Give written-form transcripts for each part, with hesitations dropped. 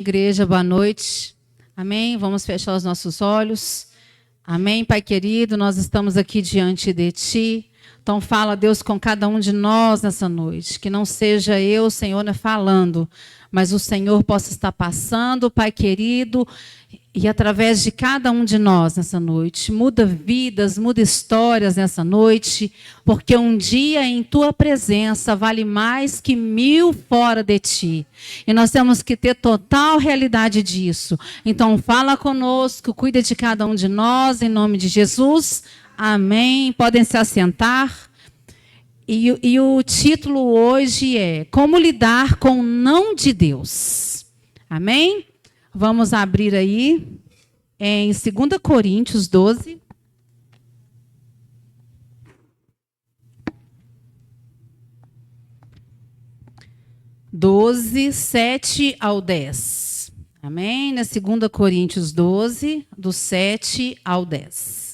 Igreja, boa noite. Amém? Vamos fechar os nossos olhos. Amém, Pai querido, nós estamos aqui diante de Ti. Então fala, Deus, com cada um de nós nessa noite. Que não seja eu, Senhor, falando, mas o Senhor possa estar passando, Pai querido, e através de cada um de nós nessa noite. Muda vidas, muda histórias nessa noite, porque um dia em Tua presença vale mais que 1000 fora de Ti. E nós temos que ter total realidade disso. Então fala conosco, cuida de cada um de nós, em nome de Jesus. Amém. Podem se assentar. E o título hoje é Como lidar com o não de Deus. Amém? Vamos abrir aí em 2 Coríntios 12. (12, 7 ao 10). Amém? Na 2 Coríntios 12, do 7 ao 10.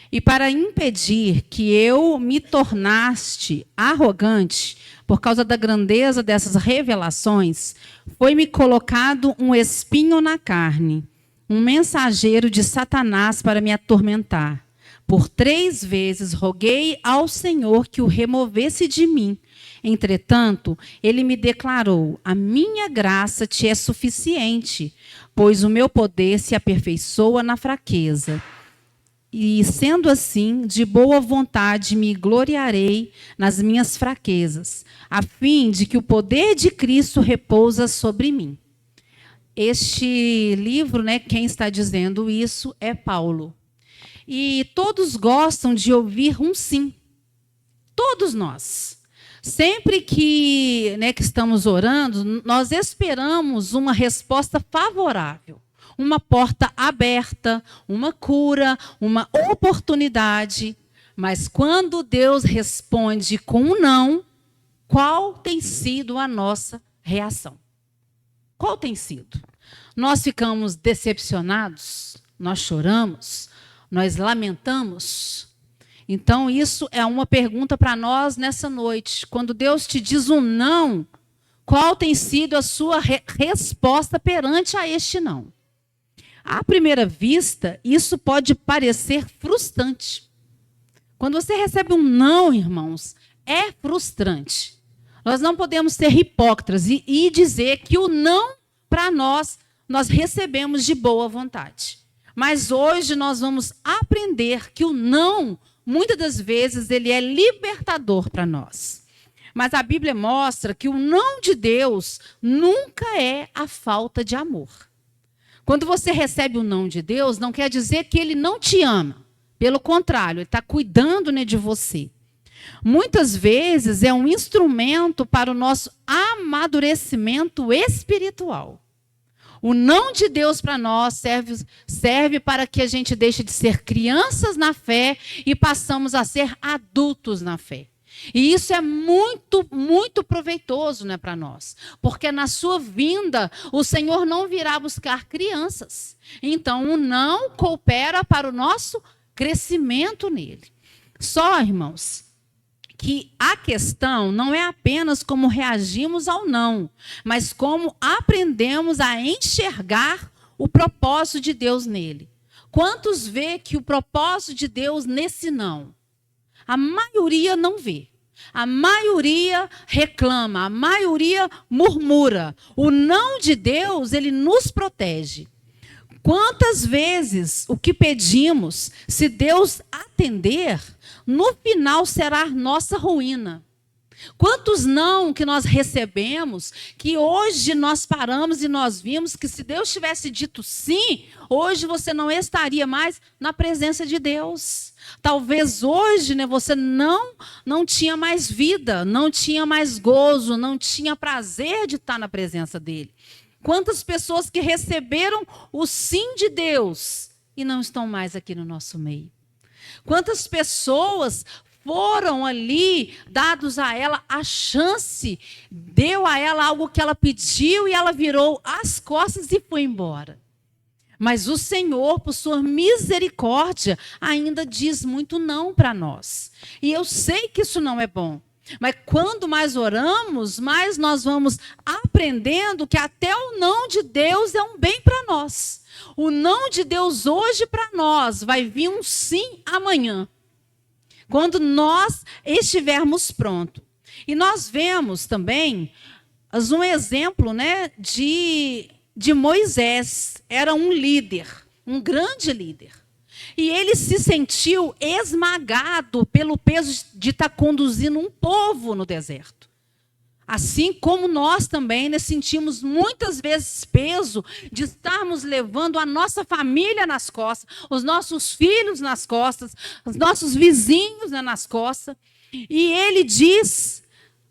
E para impedir que eu me tornasse arrogante, por causa da grandeza dessas revelações, foi-me colocado um espinho na carne, um mensageiro de Satanás para me atormentar. Por 3 vezes roguei ao Senhor que o removesse de mim. Entretanto, ele me declarou: a minha graça te é suficiente, pois o meu poder se aperfeiçoa na fraqueza. E, sendo assim, de boa vontade me gloriarei nas minhas fraquezas, a fim de que o poder de Cristo repousa sobre mim. Este livro, quem está dizendo isso é Paulo. E todos gostam de ouvir um sim. Todos nós. Sempre que estamos orando, nós esperamos uma resposta favorável. Uma porta aberta, uma cura, uma oportunidade. Mas quando Deus responde com um não, qual tem sido a nossa reação? Qual tem sido? Nós ficamos decepcionados? Nós choramos? Nós lamentamos? Então, isso é uma pergunta para nós nessa noite. Quando Deus te diz um não, qual tem sido a sua resposta perante a este não? À primeira vista, isso pode parecer frustrante. Quando você recebe um não, irmãos, é frustrante. Nós não podemos ser hipócritas e dizer que o não, para nós recebemos de boa vontade. Mas hoje nós vamos aprender que o não, muitas das vezes, ele é libertador para nós. Mas a Bíblia mostra que o não de Deus nunca é a falta de amor. Quando você recebe o não de Deus, não quer dizer que Ele não te ama. Pelo contrário, Ele está cuidando de você. Muitas vezes é um instrumento para o nosso amadurecimento espiritual. O não de Deus para nós serve para que a gente deixe de ser crianças na fé e passamos a ser adultos na fé. E isso é muito, muito proveitoso para nós. Porque na sua vinda, o Senhor não virá buscar crianças. Então, o não coopera para o nosso crescimento nele. Só, irmãos, que a questão não é apenas como reagimos ao não, mas como aprendemos a enxergar o propósito de Deus nele. Quantos vê que o propósito de Deus nesse não? A maioria não vê. A maioria reclama, a maioria murmura. O não de Deus, ele nos protege. Quantas vezes o que pedimos, se Deus atender, no final será nossa ruína? Quantos não que nós recebemos, que hoje nós paramos e nós vimos que se Deus tivesse dito sim, hoje você não estaria mais na presença de Deus. Talvez hoje você não tinha mais vida, não tinha mais gozo, não tinha prazer de estar na presença dele. Quantas pessoas que receberam o sim de Deus e não estão mais aqui no nosso meio? Quantas pessoas foram ali, dados a ela a chance, deu a ela algo que ela pediu e ela virou as costas e foi embora. Mas o Senhor, por sua misericórdia, ainda diz muito não para nós. E eu sei que isso não é bom. Mas quando mais oramos, mais nós vamos aprendendo que até o não de Deus é um bem para nós. O não de Deus hoje para nós vai vir um sim amanhã, quando nós estivermos prontos. E nós vemos também um exemplo, né, de Moisés. Era um líder, um grande líder. E ele se sentiu esmagado pelo peso de estar conduzindo um povo no deserto. Assim como nós também, né, sentimos muitas vezes peso de estarmos levando a nossa família nas costas, os nossos filhos nas costas, os nossos vizinhos, né, nas costas. E ele diz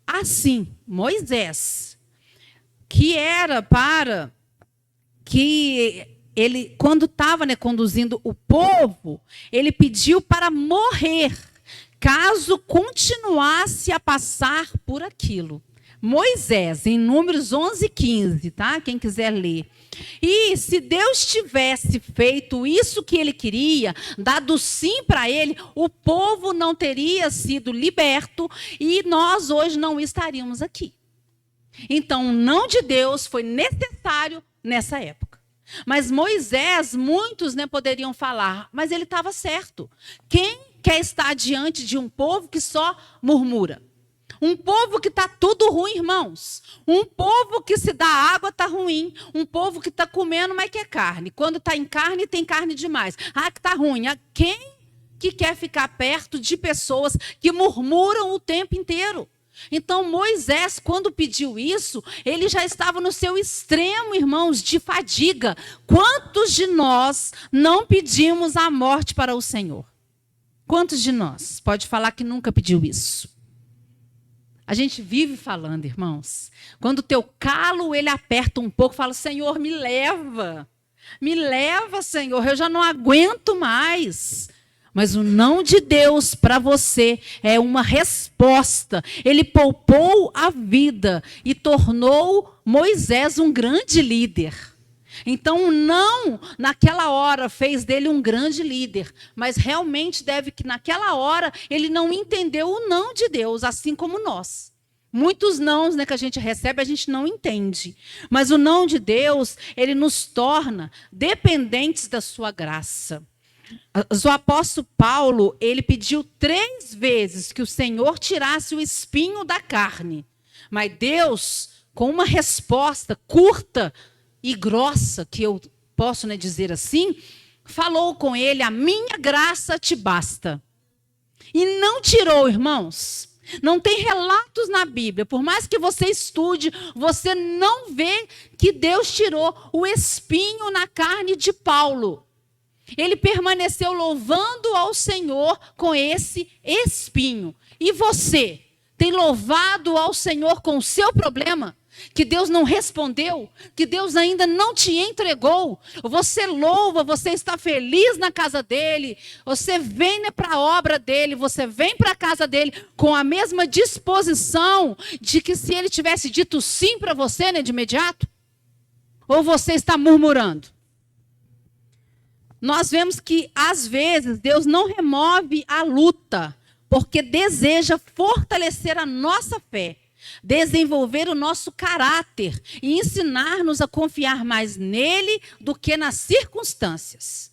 assim, Moisés, que era para que ele, quando estava, né, conduzindo o povo, ele pediu para morrer, caso continuasse a passar por aquilo. Moisés, em Números 11:15, tá? Quem quiser ler. E se Deus tivesse feito isso que ele queria, dado sim para ele, o povo não teria sido liberto e nós hoje não estaríamos aqui. Então, o não de Deus foi necessário nessa época. Mas Moisés, muitos, né, poderiam falar, mas ele estava certo. Quem quer estar diante de um povo que só murmura? Um povo que está tudo ruim, irmãos. Um povo que se dá água está ruim. Um povo que está comendo, mas quer carne. Quando está em carne, tem carne demais. Ah, que está ruim. Quem que quer ficar perto de pessoas que murmuram o tempo inteiro? Então, Moisés, quando pediu isso, ele já estava no seu extremo, irmãos, de fadiga. Quantos de nós não pedimos a morte para o Senhor? Quantos de nós pode falar que nunca pediu isso? A gente vive falando, irmãos. Quando o teu calo, ele aperta um pouco, fala, Senhor, me leva. Me leva, Senhor, eu já não aguento mais. Mas o não de Deus para você é uma resposta. Ele poupou a vida e tornou Moisés um grande líder. Então, o não, naquela hora, fez dele um grande líder. Mas realmente deve que naquela hora ele não entendeu o não de Deus, assim como nós. Muitos nãos, né, que a gente recebe, a gente não entende. Mas o não de Deus, ele nos torna dependentes da sua graça. O apóstolo Paulo, ele pediu 3 vezes que o Senhor tirasse o espinho da carne. Mas Deus, com uma resposta curta e grossa, que eu posso, né, dizer assim, falou com ele, a minha graça te basta. E não tirou, irmãos. Não tem relatos na Bíblia, por mais que você estude, você não vê que Deus tirou o espinho na carne de Paulo. Ele permaneceu louvando ao Senhor com esse espinho. E você tem louvado ao Senhor com o seu problema? Que Deus não respondeu? Que Deus ainda não te entregou? Você louva, você está feliz na casa dele, você vem, né, para a obra dele, você vem para a casa dele com a mesma disposição de que se ele tivesse dito sim para você, né, de imediato? Ou você está murmurando? Nós vemos que, às vezes, Deus não remove a luta, porque deseja fortalecer a nossa fé, desenvolver o nosso caráter e ensinar-nos a confiar mais nele do que nas circunstâncias.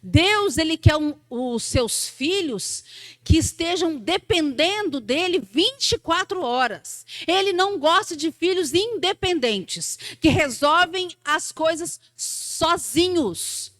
Deus, ele quer os seus filhos que estejam dependendo dele 24 horas. Ele não gosta de filhos independentes, que resolvem as coisas sozinhos,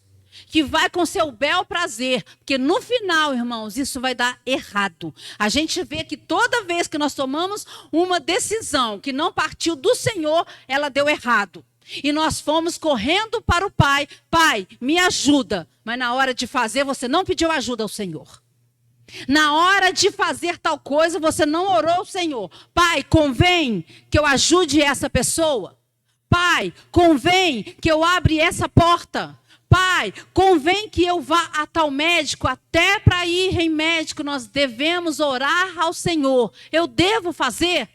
que vai com seu bel prazer, porque no final, irmãos, isso vai dar errado. A gente vê que toda vez que nós tomamos uma decisão que não partiu do Senhor, ela deu errado. E nós fomos correndo para o Pai, Pai, me ajuda. Mas na hora de fazer, você não pediu ajuda ao Senhor. Na hora de fazer tal coisa, você não orou ao Senhor. Pai, convém que eu ajude essa pessoa? Pai, convém que eu abra essa porta? Pai, convém que eu vá a tal médico, até para ir em médico, nós devemos orar ao Senhor. Eu devo fazer?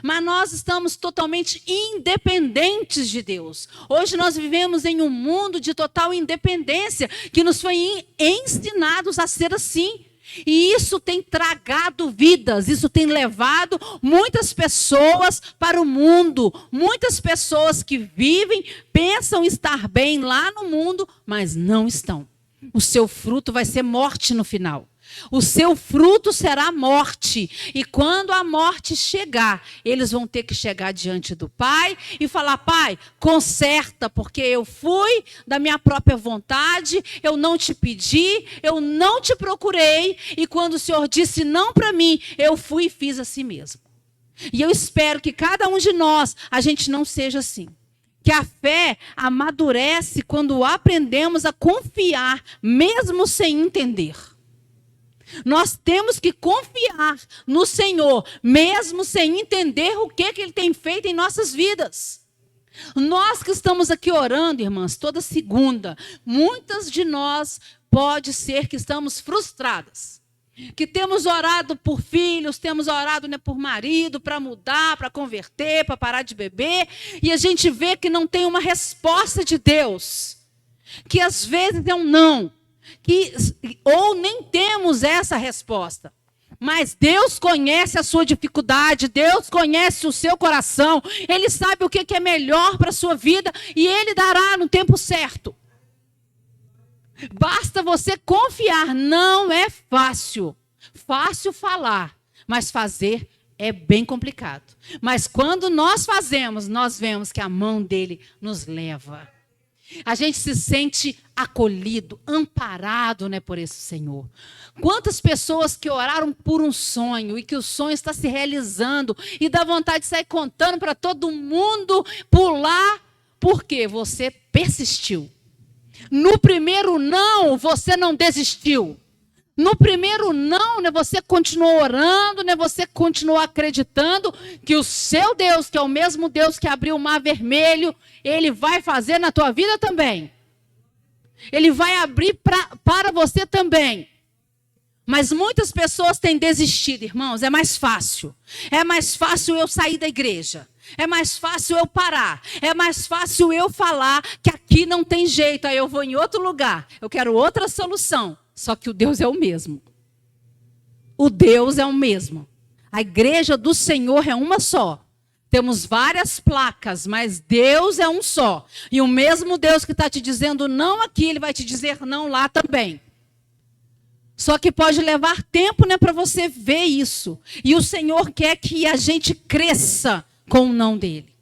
Mas nós estamos totalmente independentes de Deus. Hoje nós vivemos em um mundo de total independência, que nos foi ensinados a ser assim. E isso tem tragado vidas, isso tem levado muitas pessoas para o mundo. Muitas pessoas que vivem, pensam estar bem lá no mundo, mas não estão. O seu fruto vai ser morte no final. O seu fruto será morte. E quando a morte chegar, eles vão ter que chegar diante do Pai e falar: Pai, conserta, porque eu fui da minha própria vontade, eu não te pedi, eu não te procurei, e quando o Senhor disse não para mim, eu fui e fiz a si mesmo. E eu espero que cada um de nós, a gente não seja assim. Que a fé amadurece quando aprendemos a confiar, mesmo sem entender. Nós temos que confiar no Senhor, mesmo sem entender o que Ele tem feito em nossas vidas. Nós que estamos aqui orando, irmãs, toda segunda, muitas de nós pode ser que estamos frustradas. Que temos orado por filhos, temos orado, né, por marido, para mudar, para converter, para parar de beber, e a gente vê que não tem uma resposta de Deus. Que às vezes é um não. Ou nem temos essa resposta. Mas Deus conhece a sua dificuldade, Deus conhece o seu coração, Ele sabe o que é melhor para a sua vida e Ele dará no tempo certo. Basta você confiar, não é fácil. Fácil falar, mas fazer é bem complicado. Mas quando nós fazemos, nós vemos que a mão dele nos leva. A gente se sente acolhido, amparado, né, por esse Senhor. Quantas pessoas que oraram por um sonho e que o sonho está se realizando e dá vontade de sair contando para todo mundo, pular, porque você persistiu. No primeiro não, você não desistiu. No primeiro não, né, você continuou orando, né, você continuou acreditando que o seu Deus, que é o mesmo Deus que abriu o mar vermelho, Ele vai fazer na tua vida também. Ele vai abrir para você também. Mas muitas pessoas têm desistido, irmãos. É mais fácil. É mais fácil eu sair da igreja. É mais fácil eu parar. É mais fácil eu falar que aqui não tem jeito. Aí eu vou em outro lugar. Eu quero outra solução. Só que o Deus é o mesmo. O Deus é o mesmo. A igreja do Senhor é uma só. Temos várias placas, mas Deus é um só. E o mesmo Deus que está te dizendo não aqui, Ele vai te dizer não lá também. Só que pode levar tempo, né, para você ver isso. E o Senhor quer que a gente cresça com o não dele.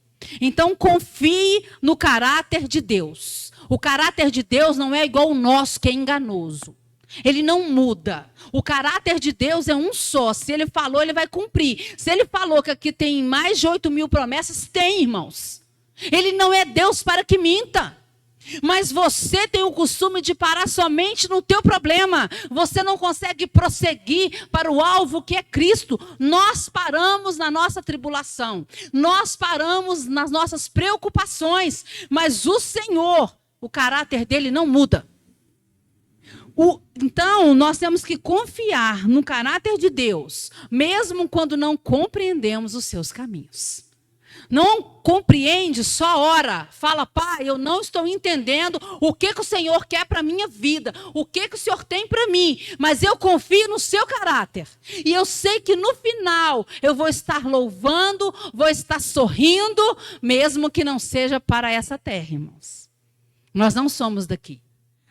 Então confie no caráter de Deus. O caráter de Deus não é igual o nosso, que é enganoso. Ele não muda. O caráter de Deus é um só. Se Ele falou, Ele vai cumprir. Se Ele falou que aqui tem mais de 8.000 promessas, tem, irmãos. Ele não é Deus para que minta. Mas você tem o costume de parar somente no teu problema. Você não consegue prosseguir para o alvo que é Cristo. Nós paramos na nossa tribulação. Nós paramos nas nossas preocupações. Mas o Senhor, o caráter dele não muda. Então, nós temos que confiar no caráter de Deus, mesmo quando não compreendemos os seus caminhos. Não compreende, só ora. Fala: Pai, eu não estou entendendo o que o Senhor quer para a minha vida, o que o Senhor tem para mim, mas eu confio no seu caráter. E eu sei que no final eu vou estar louvando, vou estar sorrindo, mesmo que não seja para essa terra, irmãos. Nós não somos daqui.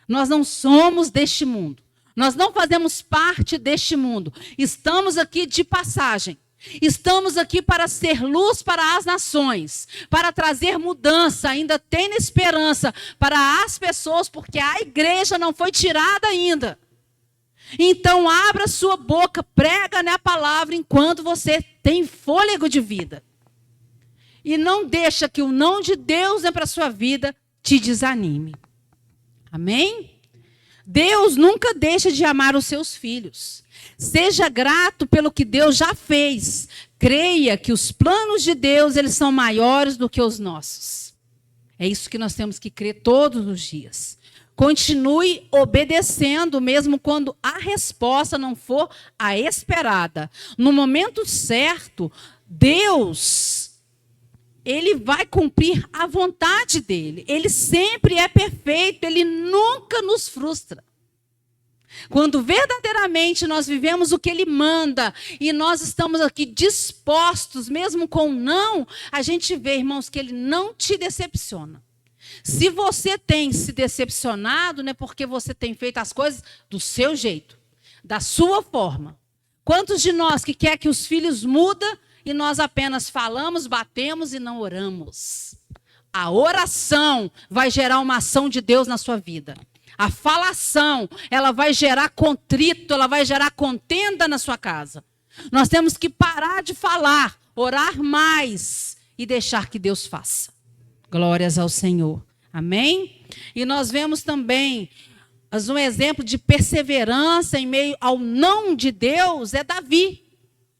Nós não somos deste mundo. Nós não fazemos parte deste mundo. Estamos aqui de passagem. Estamos aqui para ser luz para as nações, para trazer mudança, ainda tem esperança para as pessoas, porque a igreja não foi tirada ainda. Então abra sua boca, prega a palavra enquanto você tem fôlego de vida. E não deixa que o não de Deus para a sua vida te desanime. Amém? Deus nunca deixa de amar os seus filhos. Seja grato pelo que Deus já fez. Creia que os planos de Deus, eles são maiores do que os nossos. É isso que nós temos que crer todos os dias. Continue obedecendo, mesmo quando a resposta não for a esperada. No momento certo, Deus, Ele vai cumprir a vontade dele. Ele sempre é perfeito, ele nunca nos frustra. Quando verdadeiramente nós vivemos o que Ele manda e nós estamos aqui dispostos, mesmo com não, a gente vê, irmãos, que Ele não te decepciona. Se você tem se decepcionado, não é porque você tem feito as coisas do seu jeito, da sua forma. Quantos de nós que quer que os filhos mudem e nós apenas falamos, batemos e não oramos? A oração vai gerar uma ação de Deus na sua vida. A falação, ela vai gerar contrito, ela vai gerar contenda na sua casa. Nós temos que parar de falar, orar mais e deixar que Deus faça. Glórias ao Senhor. Amém? E nós vemos também um exemplo de perseverança em meio ao não de Deus é Davi.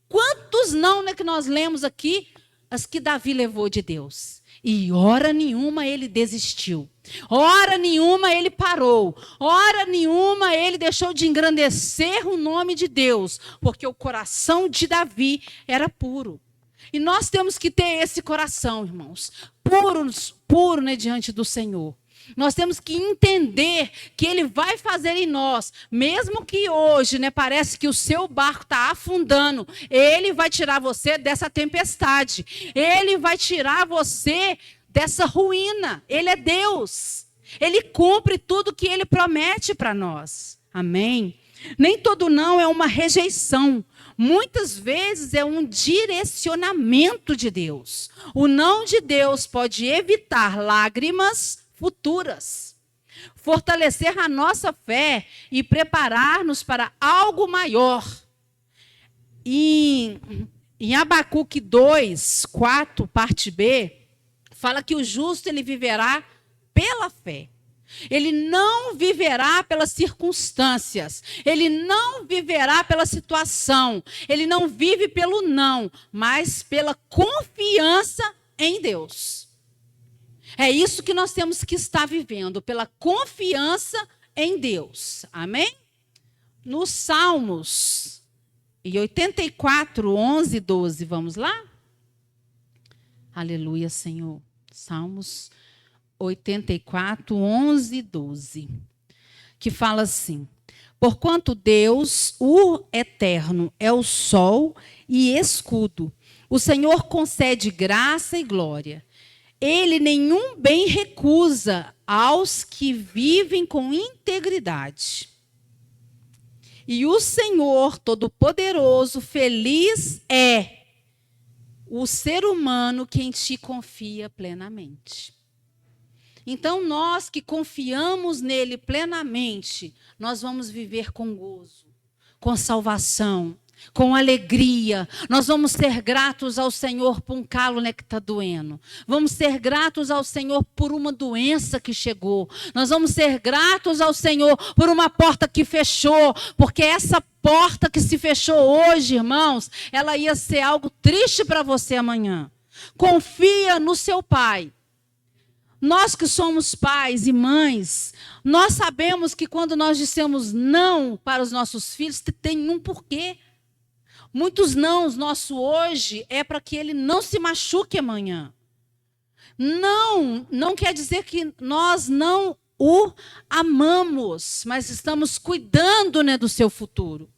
Quantos não, né, que nós lemos aqui, as que Davi levou de Deus? E hora nenhuma ele desistiu. Hora nenhuma ele parou. Hora nenhuma ele deixou de engrandecer o nome de Deus. Porque o coração de Davi era puro. E nós temos que ter esse coração, irmãos. Puro, né, diante do Senhor. Nós temos que entender que Ele vai fazer em nós, mesmo que hoje, né, parece que o seu barco está afundando, Ele vai tirar você dessa tempestade, Ele vai tirar você dessa ruína. Ele é Deus, Ele cumpre tudo que Ele promete para nós. Amém? Nem todo não é uma rejeição. Muitas vezes é um direcionamento de Deus. O não de Deus pode evitar lágrimas futuras, fortalecer a nossa fé e preparar-nos para algo maior. E em Abacuque 2, 4, parte B, fala que o justo ele viverá pela fé. Ele não viverá pelas circunstâncias, ele não viverá pela situação, ele não vive pelo não, mas pela confiança em Deus. É isso que nós temos que estar vivendo, pela confiança em Deus. Amém? Nos Salmos 84, 11 e 12, vamos lá? Aleluia, Senhor. Salmos 84, 11 e 12. Que fala assim: porquanto Deus, o Eterno, é o sol e escudo, o Senhor concede graça e glória. Ele nenhum bem recusa aos que vivem com integridade. E o Senhor Todo-Poderoso, feliz é o ser humano que em ti confia plenamente. Então, nós que confiamos nele plenamente, nós vamos viver com gozo, com salvação, com alegria. Nós vamos ser gratos ao Senhor por um calo, né, que está doendo. Vamos ser gratos ao Senhor por uma doença que chegou. Nós vamos ser gratos ao Senhor por uma porta que fechou. Porque essa porta que se fechou hoje, irmãos, ela ia ser algo triste para você amanhã. Confia no seu Pai. Nós que somos pais e mães, nós sabemos que quando nós dissemos não para os nossos filhos, tem um porquê. Muitos nãos nossos hoje é para que ele não se machuque amanhã. Não quer dizer que nós não o amamos, mas estamos cuidando, né, do seu futuro.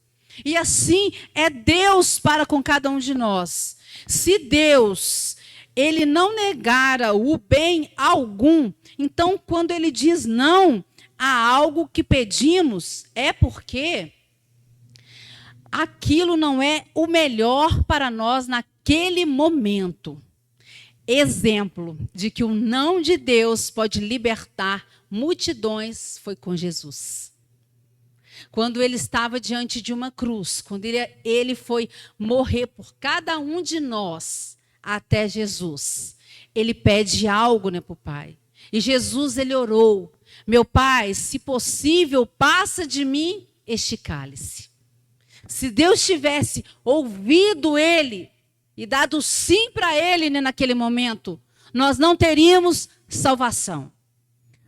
E assim é Deus para com cada um de nós. Se Deus, ele não negara o bem algum, então quando ele diz não a algo que pedimos, é porque aquilo não é o melhor para nós naquele momento. Exemplo de que o não de Deus pode libertar multidões foi com Jesus. Quando ele estava diante de uma cruz, quando ele foi morrer por cada um de nós até Jesus, ele pede algo, né, para o Pai. E Jesus, ele orou: meu Pai, se possível, passa de mim este cálice. Se Deus tivesse ouvido ele e dado sim para ele, né, naquele momento, nós não teríamos salvação.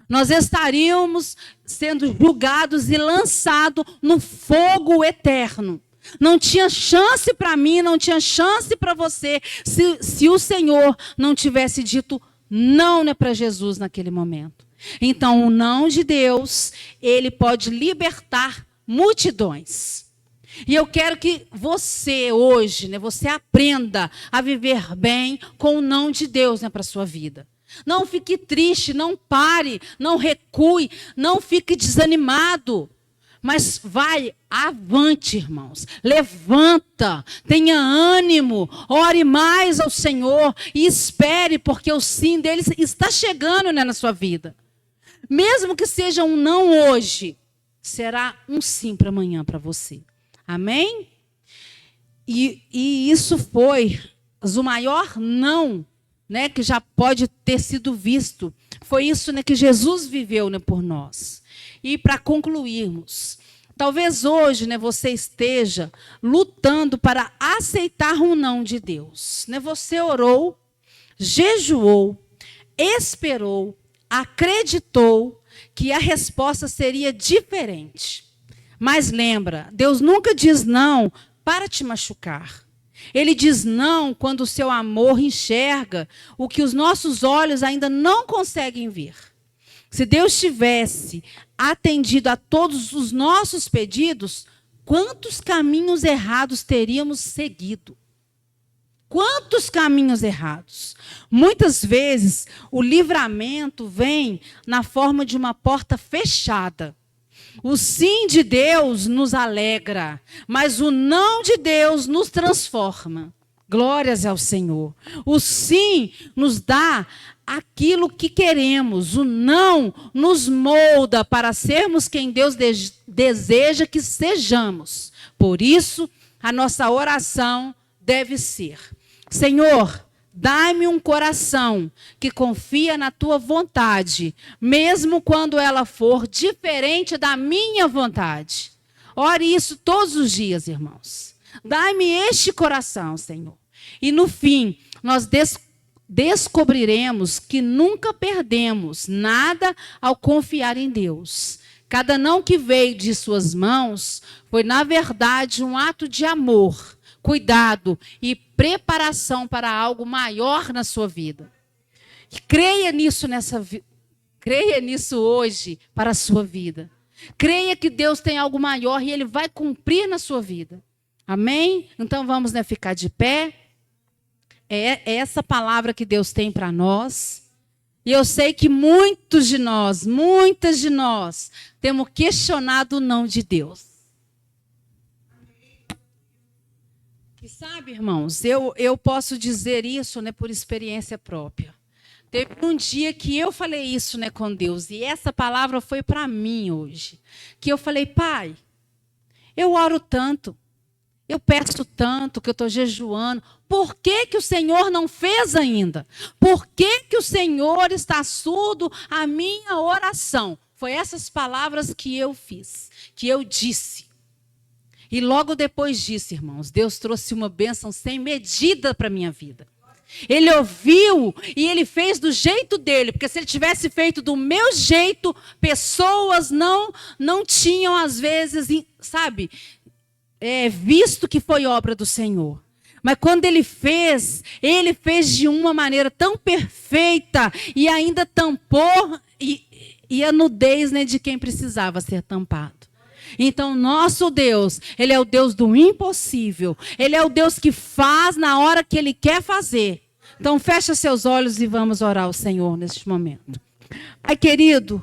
Nós estaríamos sendo julgados e lançados no fogo eterno. Não tinha chance para mim, não tinha chance para você, se o Senhor não tivesse dito não, né, para Jesus naquele momento. Então, o não de Deus, ele pode libertar multidões. E eu quero que você hoje, né, você aprenda a viver bem com o não de Deus, né, para a sua vida. Não fique triste, não pare, não recue, não fique desanimado. Mas vai avante, irmãos. Levanta, tenha ânimo, ore mais ao Senhor e espere, porque o sim dele está chegando, né, na sua vida. Mesmo que seja um não hoje, será um sim para amanhã para você. Amém? E isso foi o maior não, né, que já pode ter sido visto. Foi isso, né, que Jesus viveu, né, por nós. E para concluirmos, talvez hoje, né, você esteja lutando para aceitar um não de Deus. Né? Você orou, jejuou, esperou, acreditou que a resposta seria diferente. Mas lembra, Deus nunca diz não para te machucar. Ele diz não quando o seu amor enxerga o que os nossos olhos ainda não conseguem ver. Se Deus tivesse atendido a todos os nossos pedidos, quantos caminhos errados teríamos seguido? Quantos caminhos errados? Muitas vezes o livramento vem na forma de uma porta fechada. O sim de Deus nos alegra, mas o não de Deus nos transforma. Glórias ao Senhor. O sim nos dá aquilo que queremos. O não nos molda para sermos quem Deus deseja que sejamos. Por isso, a nossa oração deve ser: Senhor, dai-me um coração que confia na tua vontade, mesmo quando ela for diferente da minha vontade. Ore isso todos os dias, irmãos. Dai-me este coração, Senhor. E no fim, nós descobriremos que nunca perdemos nada ao confiar em Deus. Cada não que veio de suas mãos foi, na verdade, um ato de amor, cuidado e preparação para algo maior na sua vida. Creia nisso creia nisso hoje para a sua vida. Creia que Deus tem algo maior e Ele vai cumprir na sua vida. Amém? Então vamos, né, ficar de pé. É essa palavra que Deus tem para nós. E eu sei que muitas de nós, temos questionado o não de Deus. E sabe, irmãos, eu posso dizer isso, né, por experiência própria. Teve um dia que eu falei isso, né, com Deus, e essa palavra foi para mim hoje. Que eu falei: Pai, eu oro tanto, eu peço tanto, que eu estou jejuando. Por que que o Senhor não fez ainda? Por que que o Senhor está surdo à minha oração? Foi essas palavras que eu fiz, que eu disse. E logo depois disso, irmãos, Deus trouxe uma bênção sem medida para a minha vida. Ele ouviu e Ele fez do jeito dele, porque se Ele tivesse feito do meu jeito, pessoas não tinham, às vezes, sabe, visto que foi obra do Senhor. Mas quando Ele fez de uma maneira tão perfeita e ainda tampou e a nudez, né, de quem precisava ser tampado. Então, nosso Deus, Ele é o Deus do impossível. Ele é o Deus que faz na hora que Ele quer fazer. Então, fecha seus olhos e vamos orar ao Senhor neste momento. Pai querido,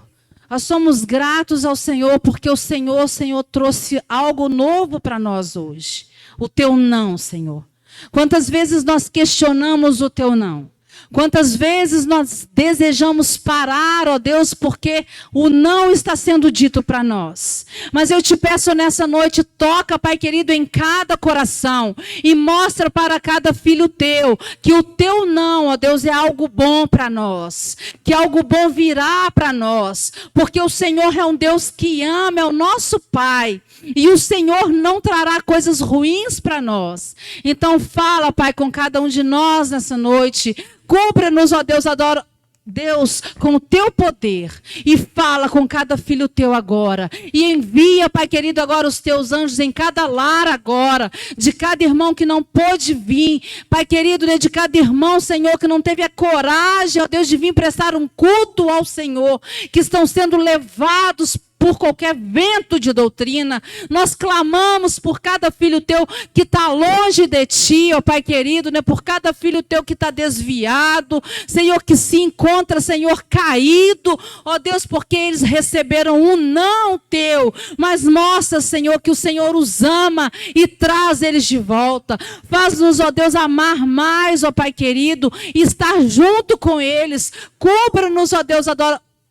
nós somos gratos ao Senhor, porque o Senhor trouxe algo novo para nós hoje. O teu não, Senhor. Quantas vezes nós questionamos o teu não? Quantas vezes nós desejamos parar, ó Deus, porque o não está sendo dito para nós. Mas eu te peço nessa noite, toca, Pai querido, em cada coração e mostra para cada filho teu que o teu não, ó Deus, é algo bom para nós, que algo bom virá para nós, porque o Senhor é um Deus que ama, é o nosso Pai, e o Senhor não trará coisas ruins para nós. Então fala, Pai, com cada um de nós nessa noite. Cumpra-nos, ó Deus, adoro Deus, com o teu poder, e fala com cada filho teu agora, e envia, Pai querido, agora os teus anjos em cada lar agora, de cada irmão que não pôde vir, Pai querido, né, de cada irmão, Senhor, que não teve a coragem, ó Deus, de vir prestar um culto ao Senhor, que estão sendo levados por qualquer vento de doutrina. Nós clamamos por cada filho teu que está longe de ti, ó Pai querido, né? Por cada filho teu que está desviado, Senhor, que se encontra, Senhor, caído, ó Deus, porque eles receberam um não teu, mas mostra, Senhor, que o Senhor os ama e traz eles de volta. Faz-nos, ó Deus, amar mais, ó Pai querido, e estar junto com eles. Cubra-nos, ó Deus,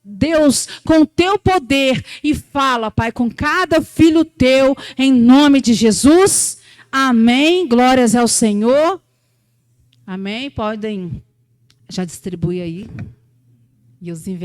Deus, com o teu poder, e fala, Pai, com cada filho teu, em nome de Jesus. Amém. Glórias ao Senhor. Amém. Podem já distribuir aí. E os